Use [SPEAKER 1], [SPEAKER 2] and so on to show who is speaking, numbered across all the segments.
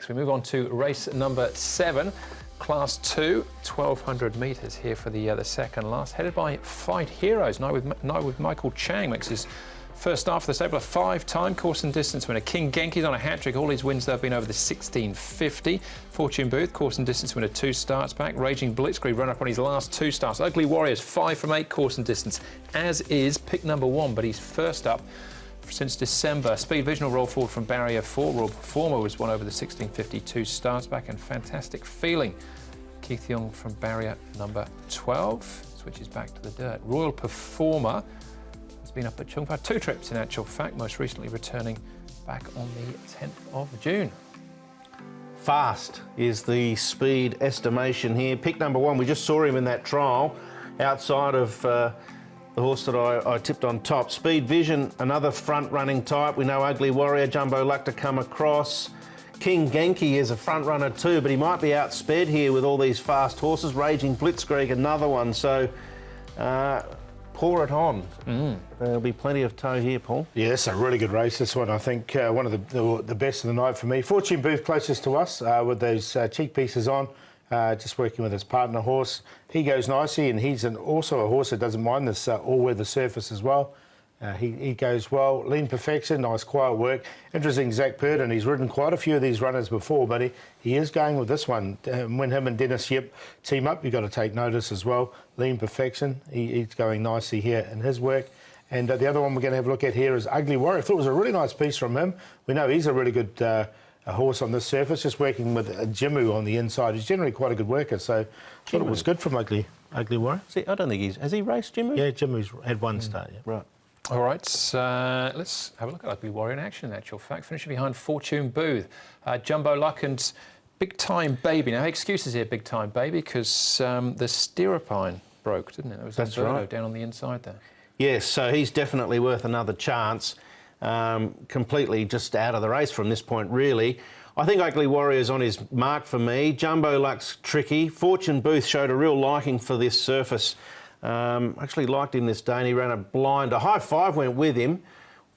[SPEAKER 1] 6. We move on to race number 7, Class 2, 1,200 metres here for the second last, headed by Fight Heroes. Night with Michael Chang makes his first start for the stable, a 5-time course and distance winner. King Genki's on a hat-trick. All his wins, though, have been over the 1650. Fortune Booth, course and distance winner, 2 starts back. Raging Blitzkrieg, run up on his last 2 starts. Ugly Warriors, 5 from 8 course and distance, as is pick number 1, but he's first up since December. Speed Vision will roll forward from barrier 4. Royal Performer was won over the 1652 starts back, and Fantastic Feeling. Keith Young from barrier number 12 switches back to the dirt. Royal Performer has been up at Chung for 2 trips in actual fact, most recently returning back on the 10th of June.
[SPEAKER 2] Fast is the speed estimation here. Pick number 1, we just saw him in that trial outside of the horse that I tipped on top. Speed Vision, another front-running type. We know Ugly Warrior, Jumbo Luck to come across. King Genki is a front-runner too, but he might be outsped here with all these fast horses. Raging Blitzkrieg, another one. So pour it on. There'll be plenty of toe here, Paul.
[SPEAKER 3] Yeah, it's a really good race, this one. I think one of the best of the night for me. Fortune Booth closest to us with those cheek pieces on. Just working with his partner horse. He goes nicely, and he's also a horse that doesn't mind this all-weather surface as well. He goes well. Lean Perfection, nice quiet work. Interesting, Zach Purdon, he's ridden quite a few of these runners before, but he is going with this one. When him and Dennis Yip team up, you've got to take notice as well. Lean Perfection, he's going nicely here in his work. And the other one we're going to have a look at here is Ugly Warrior. I thought it was a really nice piece from him. We know he's a really good a horse on this surface, just working with a Jimu on the inside. He's generally quite a good worker, so I thought it was good from Ugly Warrior.
[SPEAKER 2] See, I don't think has he raced Jimu?
[SPEAKER 3] Yeah, Jimu's had 1 start, yeah.
[SPEAKER 2] Right.
[SPEAKER 1] All right, let's have a look at Ugly Warrior in action, in actual fact. Finishing behind Fortune Booth, Jumbo Luck and Big Time Baby. Now, excuses here, Big Time Baby, because the stirrupine broke, didn't it? It was
[SPEAKER 2] That's right.
[SPEAKER 1] Down on the inside there.
[SPEAKER 2] Yes, so he's definitely worth another chance. Completely just out of the race from this point, really. I think Ugly Warrior's on his mark for me. Jumbo Luck's tricky. Fortune Booth showed a real liking for this surface. Actually liked him this day, and he ran a blind. A high 5 went with him,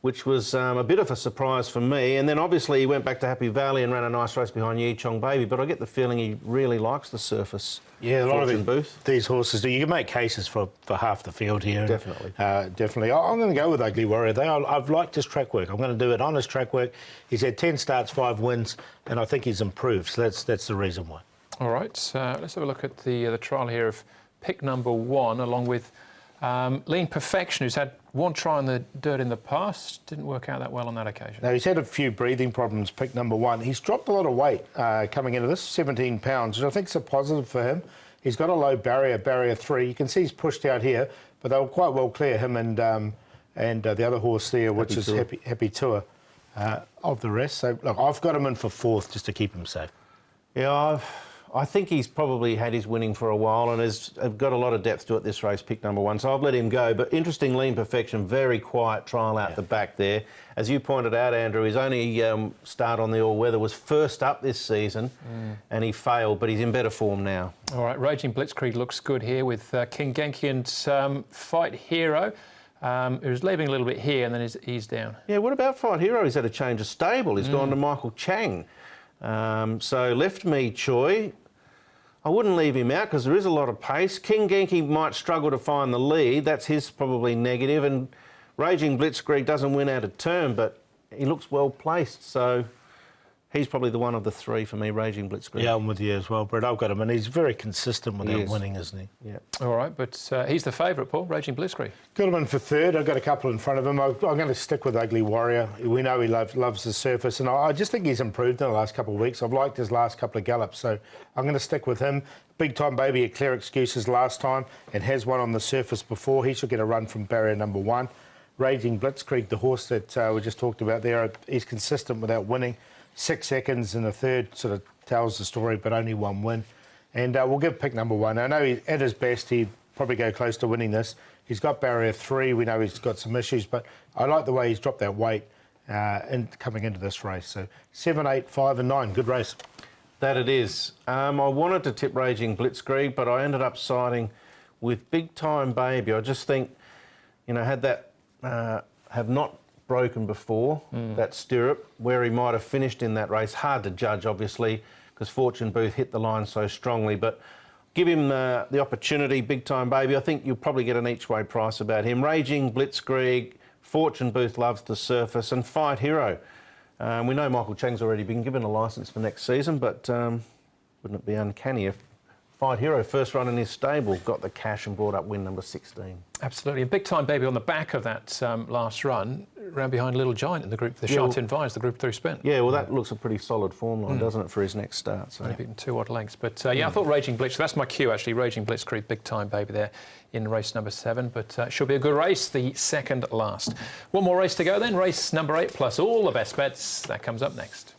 [SPEAKER 2] which was a bit of a surprise for me. And then obviously he went back to Happy Valley and ran a nice race behind Yi Chong Baby, but I get the feeling he really likes the surface.
[SPEAKER 3] Yeah, a lot
[SPEAKER 2] Fortune
[SPEAKER 3] of
[SPEAKER 2] Booth.
[SPEAKER 3] These horses, you can make cases for half the field here.
[SPEAKER 2] Definitely.
[SPEAKER 3] Definitely. I'm going to go with Ugly Warrior. I've liked his track work. I'm going to do it on his track work. He's had 10 starts, 5 wins, and I think he's improved, so that's the reason why.
[SPEAKER 1] All right, let's have a look at the trial here of pick number 1, along with Lean Perfection, who's had 1 try on the dirt in the past. Didn't work out that well on that occasion.
[SPEAKER 3] Now, he's had a few breathing problems, pick number 1. He's dropped a lot of weight coming into this, 17 pounds, which I think is a positive for him. He's got a low barrier 3. You can see he's pushed out here, but they'll quite well clear him and the other horse there, which is Happy Tour, of the rest. So, look, I've got him in for 4th just to keep him safe.
[SPEAKER 2] Yeah, I think he's probably had his winning for a while and has got a lot of depth to it, this race, pick number 1. So I've let him go. But interesting, Lean Perfection, very quiet trial out the back there. As you pointed out, Andrew, his only start on the all-weather was first up this season, and he failed, but he's in better form now. All
[SPEAKER 1] right, Raging Blitzkrieg looks good here with King Genki and Fight Hero. Who's leaving a little bit here and then he's down.
[SPEAKER 2] Yeah, what about Fight Hero? He's had a change of stable. He's gone to Michael Chang. So left me Choi. I wouldn't leave him out because there is a lot of pace. King Genki might struggle to find the lead. That's his probably negative. And Raging Blitzkrieg doesn't win out of turn, but he looks well placed. So he's probably the one of the 3 for me, Raging Blitzkrieg.
[SPEAKER 3] Yeah, I'm with you as well, Brett. I've got him, and he's very consistent without winning, isn't he?
[SPEAKER 2] Yeah.
[SPEAKER 1] All right, but he's the favourite, Paul, Raging Blitzkrieg.
[SPEAKER 3] Got him in for 3rd. I've got a couple in front of him. I'm going to stick with Ugly Warrior. We know he loves the surface, and I just think he's improved in the last couple of weeks. I've liked his last couple of gallops, so I'm going to stick with him. Big Time Baby had clear excuses last time and has won on the surface before. He should get a run from barrier number 1. Raging Blitzkrieg, the horse that we just talked about there, he's consistent without winning. 6 seconds in the 3rd sort of tells the story, but only 1 win. And we'll give pick number 1. I know at his best, he'd probably go close to winning this. He's got barrier 3. We know he's got some issues, but I like the way he's dropped that weight coming into this race. So 7, 8, 5 and 9. Good race.
[SPEAKER 2] That it is. I wanted to tip Raging Blitzkrieg, but I ended up siding with Big Time Baby. I just think, you know, had that have not broken before, that stirrup, where he might have finished in that race. Hard to judge, obviously, because Fortune Booth hit the line so strongly, but give him the opportunity, Big Time Baby. I think you'll probably get an each-way price about him. Raging, Blitzkrieg, Fortune Booth Loves the Surface, and Fight Hero. We know Michael Chang's already been given a licence for next season, but wouldn't it be uncanny if Fight Hero, first run in his stable, got the cash and brought up win number 16.
[SPEAKER 1] Absolutely. And Big Time Baby on the back of that last run, ran behind Little Giant in the group, the Sha Tin Vines, the group 3 sprint.
[SPEAKER 2] Yeah, well, that looks a pretty solid form line, doesn't it, for his next start? So.
[SPEAKER 1] Only beaten 2 odd lengths. But yeah, I thought Raging Blitz, that's my cue actually, Raging Blitzkrieg, Big Time Baby there in race number 7. But should be a good race, the second last. One more race to go then, race number 8 plus all the best bets. That comes up next.